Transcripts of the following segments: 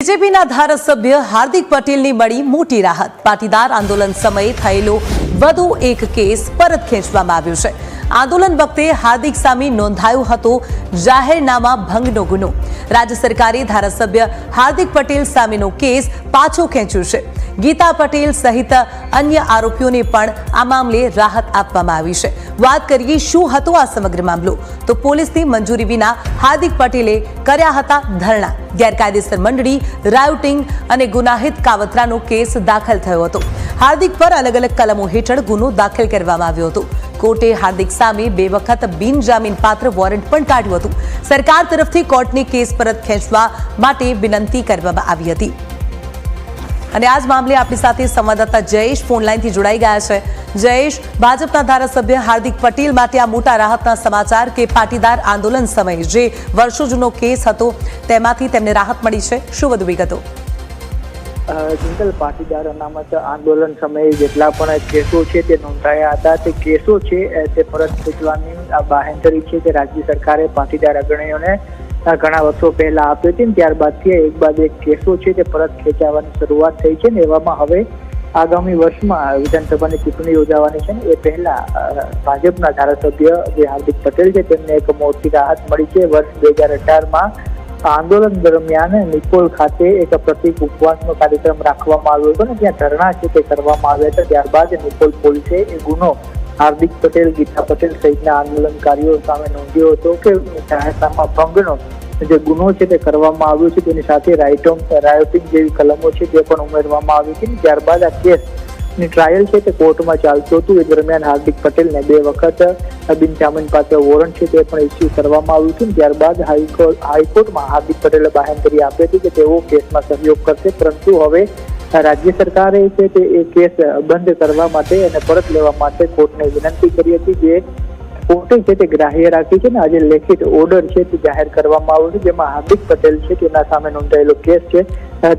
બીજેપીના ધારાસભ્ય હાર્દિક પટેલની મળી મોટી રાહત। પાટીદાર આંદોલન સમયે થયેલો વધુ એક કેસ પરત ખેંચવામાં આવ્યો છે। આંદોલન વખતે હાર્દિક સામે નોંધાયો હતો જાહેરનામા ભંગનો ગુનો। રાજ્ય સરકારે ધારાસભ્ય હાર્દિક પટેલ સામેનો કેસ પાછો ખેંચ્યો છે। ગીતા પટેલ સહિત અન્ય આરોપીઓને પણ આ મામલે રાહત આપવામાં આવી છે। વાત કરીએ શું હતો આ સમગ્ર મામલો, તો પોલીસની મંજૂરી વિના હાર્દિક પટેલે કર્યા હતા ધરણા। ગેરકાયદેસર મંડળી, રાયોટિંગ અને ગુનાહિત કાવતરાનો કેસ દાખલ થયો હતો। હાર્દિક પર અલગ અલગ કલમો હેઠળ ગુનો દાખલ કરવામાં આવ્યો હતો। કોર્ટે હાર્દિક સામે 2 વખત બિનજામીન પાત્ર વોરંટ પણ કાઢ્યું હતું। સરકાર તરફથી કોર્ટને કેસ પરત ખેંચવા માટે વિનંતી કરવામાં આવી હતી। અને આ જ મામલે આપણી સાથે સંવાદદાતા જયેશ ફોન લાઈનથી જોડાઈ ગયા છે। જયેશ, ભાજપના ધારાસભ્ય હાર્દિક પટેલ માટે આ મોટા રાહતના સમાચાર કે પાટીદાર આંદોલન સમયે જે વર્ષો જૂનો કેસ હતો તેમાંથી તેમને રાહત મળી છે, શું વધુ વિગતો? જિંદલ, પાટીદાર અનામત આંદોલન સમયે જેટલા પણ કેસો છે તે નોંધાયા હતા તે કેસો છે તે પરત ખેંચવાની બાહેંધરી છે તે રાજ્ય સરકારે પાટીદાર અગ્રણીઓને ઘણા વર્ષો પહેલા આપી હતી। ત્યારબાદથી એક બાદ એક કેસો છે તે પરત ખેંચાવાની શરૂઆત થઈ છે ને એવામાં હવે આગામી વર્ષમાં વિધાનસભાની ચૂંટણી યોજાવાની છે ને એ પહેલા ભાજપના ધારાસભ્ય જે હાર્દિક પટેલ છે તેમને એક મોટી રાહત મળી છે। વર્ષ 2018માં આંદોલન દરમિયાન નિકોલ ખાતે એક પ્રતિક ઉપવાસનો કાર્યક્રમ રાખવામાં આવ્યો હતો ને ત્યાં ધરણા છે તે કરવામાં આવ્યા હતા। ત્યારબાદ નિકોલ પોલીસે એ ગુનો હાર્દિક પટેલ, ગીતા પટેલ સહિતના આંદોલનકારીઓ સામે નોંધ્યો હતો કે જાહેરનામા ભંગનો જે ગુનો છે તે કરવામાં આવ્યો છે। તેની સાથે રાયોટિંગ જેવી કલમો છે તે પણ ઉમેરવામાં આવી હતી। ત્યારબાદ આ કેસની ટ્રાયલ છે તે કોર્ટમાં ચાલતું હતું। એ દરમિયાન હાર્દિક પટેલને 2 વખત બિનજામીન પાત્ર વોરંટ છે તે પણ ઇસ્યુ કરવામાં આવ્યું હતું। ત્યારબાદ હાઈકોર્ટમાં હાર્દિક પટેલે બાહેંધરી આપી હતી કે તેઓ કેસમાં સહયોગ કરશે, પરંતુ હવે રાજ્ય સરકારે છે તે એ કેસ બંધ કરવા માટે અને પરત લેવા માટે કોર્ટને વિનંતી કરી હતી, જે કોર્ટે છે તે ગ્રાહ્ય રાખી છે ને આજે લેખિત ઓર્ડર છે તે જાહેર કરવામાં આવ્યો છે, જેમાં હાર્દિક પટેલ છે તેના સામે નોંધાયેલો કેસ છે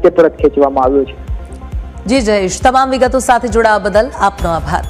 તે પરત ખેંચવામાં આવ્યો છે। જી જયેશ, તમામ વિગતો સાથે જોડાવા બદલ આપનો આભાર।